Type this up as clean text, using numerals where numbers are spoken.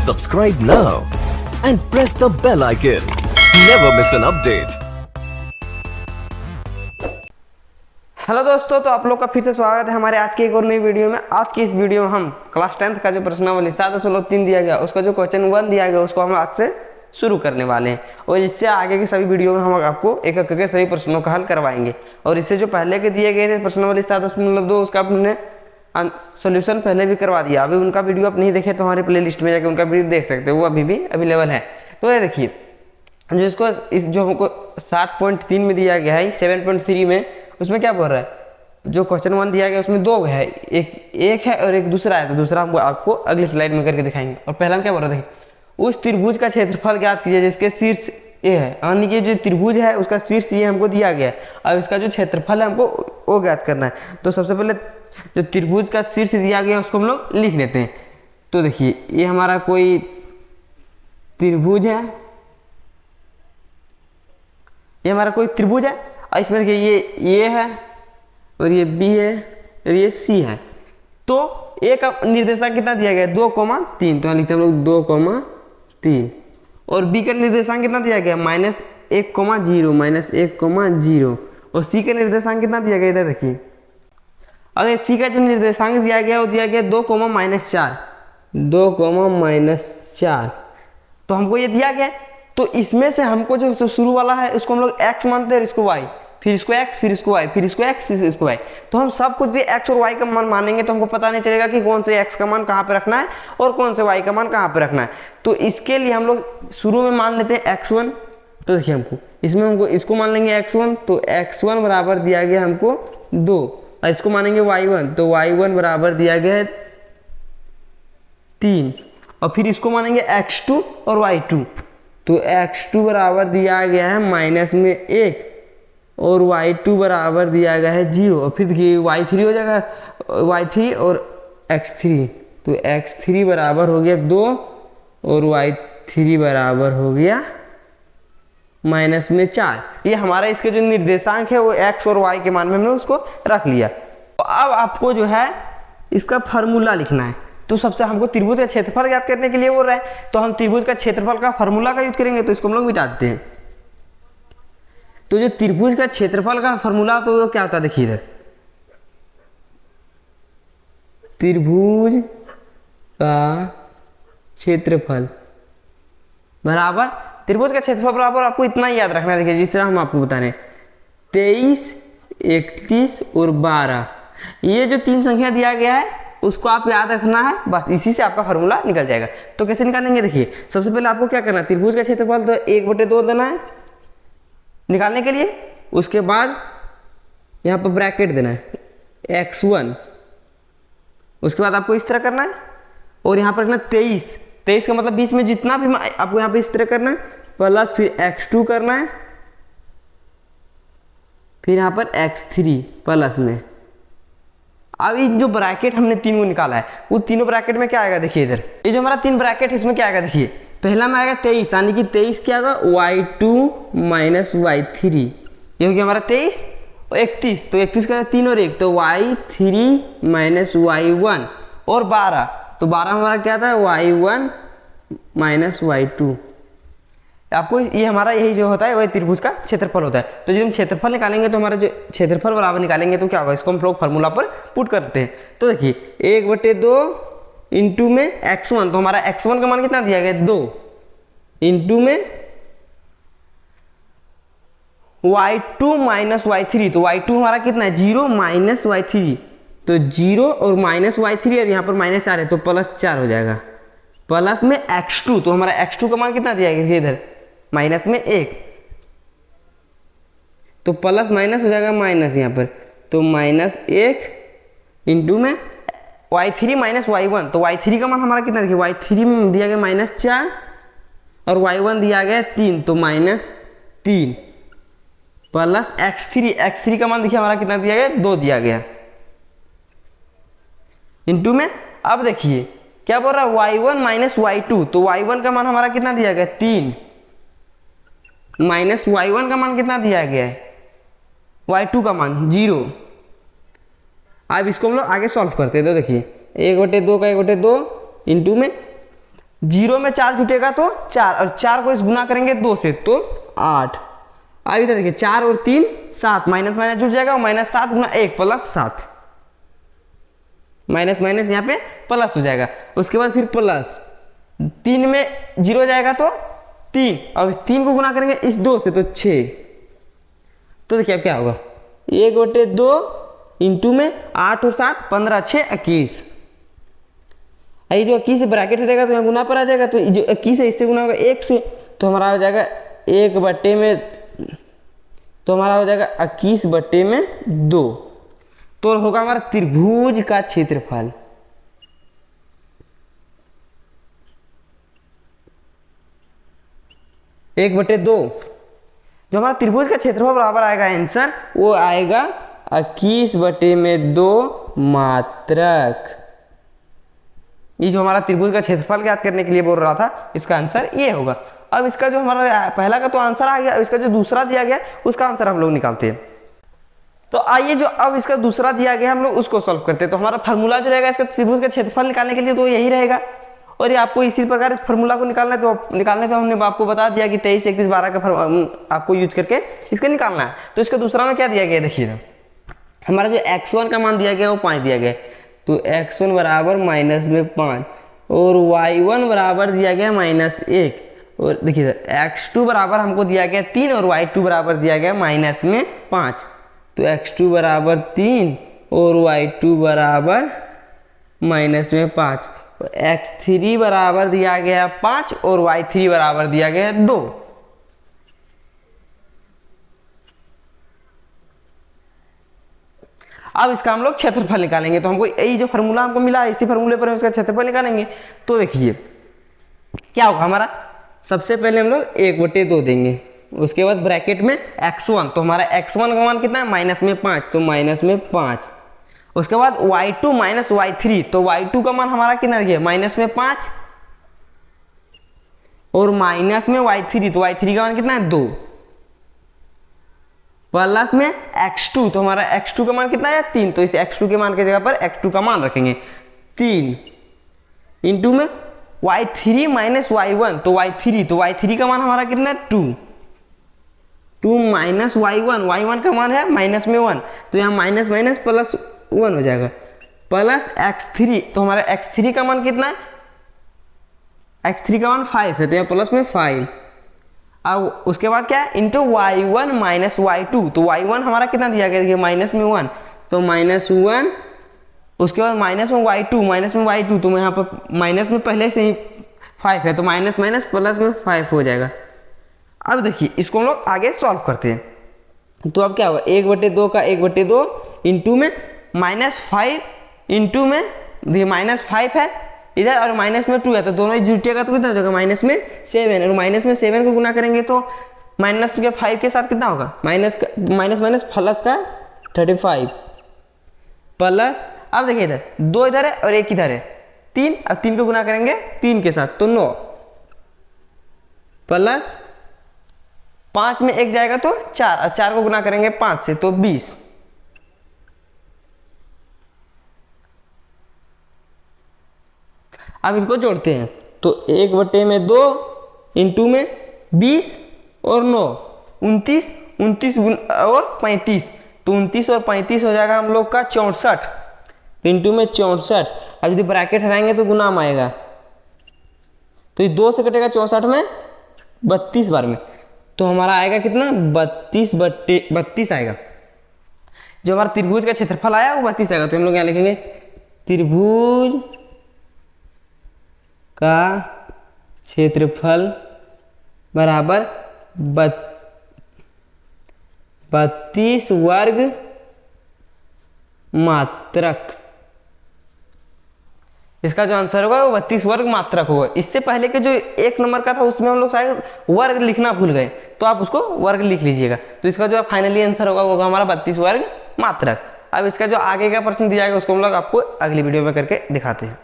Subscribe now and press the bell icon. Never miss an update. Hello दोस्तों, तो आप लोग का फिर से स्वागत है हमारे आज की एक और नई वीडियो में। आज की इस वीडियो में हम क्लास 10th का जो प्रश्नावली 7.3 दिया गया उसका जो क्वेश्चन 1 दिया गया उसको हम आज से शुरू करने वाले हैं और इससे आगे के सभी वीडियो में हम आपको एक एक करके सभी प्रश्नों का हल करवाएंगे। और इससे जो पहले के दिए गए थे प्रश्नावली 7.2 उसका अपने सोल्यूशन पहले भी करवा दिया। अभी उनका वीडियो आप नहीं देखे तो हमारे प्ले लिस्ट में जाकर उनका वीडियो देख सकते हो, वो अभी भी अवेलेबल है। तो ये देखिए जिसको इस जो हमको 7.3 में दिया गया है 7.3 में, उसमें क्या बोल रहा है, जो क्वेश्चन 1 दिया गया उसमें दो है, एक है और एक दूसरा है। तो दूसरा हम आपको अगली स्लाइड में करके दिखाएंगे। और पहला हम क्या बोल रहे थे, उस त्रिभुज का क्षेत्रफल ज्ञात कीजिए जिसके शीर्ष ए है, यानी कि जो त्रिभुज है उसका शीर्ष ये हमको दिया गया है। अब इसका जो क्षेत्रफल है हमको वो ज्ञात करना है। तो सबसे पहले जो त्रिभुज का शीर्ष दिया गया उसको हम लोग लिख लेते हैं। तो देखिए ये हमारा कोई त्रिभुज है, ये हमारा कोई त्रिभुज है और इसमें देखिए ये है और ये बी है और ये सी है। तो ए का निर्देशांक कितना दिया गया है 2,3, तो यहाँ लिखते हैं हम लोग 2,3। और बी का निर्देशांक कितना दिया गया -1,0 और सी का निर्देशांक कितना दिया गया इधर देखिए। अगर सी का जो निर्देशांक दिया गया वो दिया गया 2,-4 तो हमको ये दिया गया। तो इसमें से हमको जो शुरू वाला है उसको हम लोग x मानते हैं और इसको y, फिर इसको x, फिर इसको y, फिर इसको x, फिर इसको y। तो हम सब कुछ भी x और y का मान मानेंगे तो हमको पता नहीं चलेगा कि कौन से x का मान कहाँ पे रखना है और कौन से y का मान कहाँ पे रखना है। तो इसके लिए हम लोग शुरू में मान लेते हैं x1। तो देखिए हमको इसमें हमको इसको मान लेंगे x1, तो x1 बराबर दिया गया हमको 2 और इसको मानेंगे y1, तो y1 बराबर दिया गया है 3 और फिर इसको मानेंगे x2 और y2, तो x2 बराबर दिया गया है -1 और y2 बराबर दिया गया है 0 और फिर देखिए y3 हो जाएगा, y3 और x3, तो x3 बराबर हो गया 2 और y3 बराबर हो गया -4। ये हमारा इसके जो निर्देशांक है वो x और y के मान में हमने उसको रख लिया। तो अब आपको जो है इसका फार्मूला लिखना है। तो सबसे हमको त्रिभुज का क्षेत्रफल ज्ञात करने के लिए बोल रहा है, तो हम त्रिभुज का क्षेत्रफल का फार्मूला का यूज करेंगे। तो इसको हम लोग मिटा देते हैं। तो जो त्रिभुज का क्षेत्रफल का फार्मूला तो क्या होता है देखिए इधर, त्रिभुज का क्षेत्रफल बराबर त्रिभुज का क्षेत्रफल बराबर आपको इतना याद रखना है। देखिए जिस तरह हम आपको बता रहे हैं 23, 31 और 12, ये जो 3 संख्या दिया गया है उसको आप याद रखना है, बस इसी से आपका फार्मूला निकल जाएगा। तो कैसे निकालेंगे देखिए, सबसे पहले आपको क्या करना है, त्रिभुज का क्षेत्रफल तो 1/2 देना है निकालने के लिए। उसके बाद यहाँ पर ब्रैकेट देना है x1, उसके बाद आपको इस तरह करना है और यहाँ पर रखना 23 का मतलब 20 में जितना भी आपको यहाँ पे इस तरह करना है, प्लस फिर x2 करना है, फिर यहाँ पर x3 प्लस में। अब ये जो ब्रैकेट हमने 3 को निकाला है वो तीनों ब्रैकेट में क्या आएगा देखिए इधर, ये जो हमारा 3 ब्रैकेट इसमें क्या आएगा देखिए, पहला में आएगा 23, यानी कि 23 क्या होगा y2 - y3, ये हो गया हमारा 23 और 31, तो 31 का 3 और 1 तो y3 - y1 और 12, तो 12 हमारा क्या था y1 - y2। आपको ये हमारा यही जो होता है वही त्रिभुज का क्षेत्रफल होता है। तो जब हम क्षेत्रफल निकालेंगे तो हमारा जो क्षेत्रफल बराबर निकालेंगे तो क्या होगा, इसको हम लोग फार्मूला पर पुट करते हैं। तो देखिए 1/2 इंटू में x1, तो हमारा x1 का मान कितना दिया गया 2 इंटू में y2 - y3, तो y2 हमारा कितना है 0 - y3, तो 0 और -y3 और यहाँ पर -4 है तो +4 हो जाएगा, प्लस में x2, तो हमारा x2 का मान कितना दिया गया इधर -1, तो प्लस माइनस हो जाएगा माइनस यहाँ पर, तो -1 इंटू में y3 - y1, तो y3 का मान हमारा कितना देखिए y3 में दिया गया -4 और y1 दिया गया 3, तो -3 प्लस x3 का मान देखिए हमारा कितना दिया गया 2 दिया गया इंटू में। अब देखिए क्या बोल रहा है y1 - y2, तो y1 का मान हमारा कितना दिया गया 3 माइनस y1 का मान कितना दिया गया है y2 का मान 0। अब इसको हम लोग आगे सॉल्व करते हैं। तो देखिए 1/2 का 1/2 इंटू में जीरो में 4 जुटेगा तो 4, और 4 को इस गुना करेंगे 2 से तो 8। अब इधर देखिए 4 और 3 7, माइनस माइनस जुट जाएगा, माइनस 7 गुना 1 प्लस 7, माइनस माइनस यहाँ पे प्लस हो जाएगा। उसके बाद फिर प्लस 3 में 0 जाएगा तो 3, और 3 को गुना करेंगे इस 2 से तो 6। तो देखिए अब क्या होगा, 1/2 इंटू में 8 और 7 15, 6 21। ये जो 21 से ब्रैकेट रहेगा तो यहाँ गुना पर आ जाएगा, तो जो 21 है इससे गुना होगा 1 से, तो हमारा हो जाएगा 1 में, तो हमारा हो जाएगा 21/2। तो होगा हमारा त्रिभुज का क्षेत्रफल। एक बटे दो, जो हमारा त्रिभुज का क्षेत्रफल बराबर आएगा आंसर, वो आएगा 21/2 मात्रक। ये जो हमारा त्रिभुज का क्षेत्रफल ज्ञात करने के लिए बोल रहा था, इसका आंसर ये होगा। अब इसका जो हमारा पहला का तो आंसर आ गया, इसका जो दूसरा दिया गया उसका आंसर हम लोग निकालते हैं। तो आइए जो अब इसका दूसरा दिया गया हम लोग उसको सॉल्व करते हैं। तो हमारा फार्मूला जो रहेगा इसका त्रिभुज का क्षेत्रफल निकालने के लिए तो यही रहेगा, और ये आपको इसी प्रकार इस फार्मूला को निकालना है। तो हमने आपको बता दिया कि 23 31 12 का आपको यूज करके इसका निकालना है। तो इसका दूसरा में क्या दिया गया देखिए, हमारा जो x1 का मान दिया गया वो 5 दिया गया, तो x1 बराबर -5, और y1 बराबर दिया गया -1, और देखिए x2 बराबर हमको दिया गया 3, और y2 बराबर दिया गया -5। तो x2 बराबर 3 और y2 बराबर -5, x3 बराबर दिया गया 5 और y3 बराबर दिया गया 2। अब इसका हम लोग क्षेत्रफल निकालेंगे। तो हमको यही जो फार्मूला हमको मिला है इसी फार्मूले पर हम इसका क्षेत्रफल निकालेंगे। तो देखिए क्या होगा हमारा, सबसे पहले हम लोग 1/2 देंगे, उसके बाद ब्रैकेट में x1, तो हमारा x1 का मान कितना है -5, तो -5। उसके बाद y2 माइनस y3, तो y2 का मान हमारा कितना है -5, और माइनस में y3, तो y3 का मान कितना है 2, प्लस में x2, तो हमारा x2 का मान कितना है 3, तो इस x2 के मान की जगह पर x2 का मान रखेंगे 3, इंटू में y3 माइनस y1, तो y3 का मान हमारा कितना है 2 माइनस y1 का मान है -1, तो यहाँ माइनस माइनस प्लस 1 हो जाएगा, प्लस x3, तो हमारा x3 का मान कितना है, x3 का मान 5 है, तो यहाँ प्लस में 5। अब उसके बाद क्या है, इंटू y1 माइनस y2, तो y1 हमारा कितना दिया गया देखिए -1, तो -1, उसके बाद माइनस में y2, तो यहाँ पर माइनस में पहले से ही 5 है, तो माइनस माइनस प्लस में 5 हो जाएगा। अब देखिए इसको हम लोग आगे सॉल्व करते हैं। तो अब क्या होगा, 1/2 का 1/2 इंटू में -5, इंटू में देखिए -5 है इधर और माइनस में 2 है, तो दोनों ही जुटेगा तो कितना हो जाएगा -7, और माइनस में 7 को गुना करेंगे तो माइनस के 5 के साथ कितना होगा, माइनस प्लस का 35 प्लस, अब देखिए इधर 2 इधर है और 1 इधर है 3, अब 3 को गुना करेंगे 3 के साथ तो 9, प्लस 5 में 1 जाएगा तो 4, और 4 को गुना करेंगे 5 से तो 20। अब इसको जोड़ते हैं, तो 1/2 इंटू में 20 और 9 29 और 35, तो 29 और 35 हो जाएगा हम लोग का 64, तो इंटू में 64। अब यदि ब्रैकेट हटाएंगे तो गुना में आएगा, तो ये 2 से कटेगा 64 में 32 बार में, तो हमारा आएगा कितना 32 आएगा। जो हमारा त्रिभुज का क्षेत्रफल आया वो 32 आएगा। तो हम लोग यहाँ लिखेंगे त्रिभुज का क्षेत्रफल बराबर 32 वर्ग मात्रक। इसका जो आंसर होगा वो 32 वर्ग मात्रक होगा। इससे पहले के जो 1 नंबर का था उसमें हम लोग शायद वर्ग लिखना भूल गए, तो आप उसको वर्ग लिख लीजिएगा। तो इसका जो फाइनली आंसर होगा वो होगा हमारा 32 वर्ग मात्रक। अब इसका जो आगे का प्रश्न दिया जाएगा उसको हम लोग आपको अगली वीडियो में करके दिखाते हैं।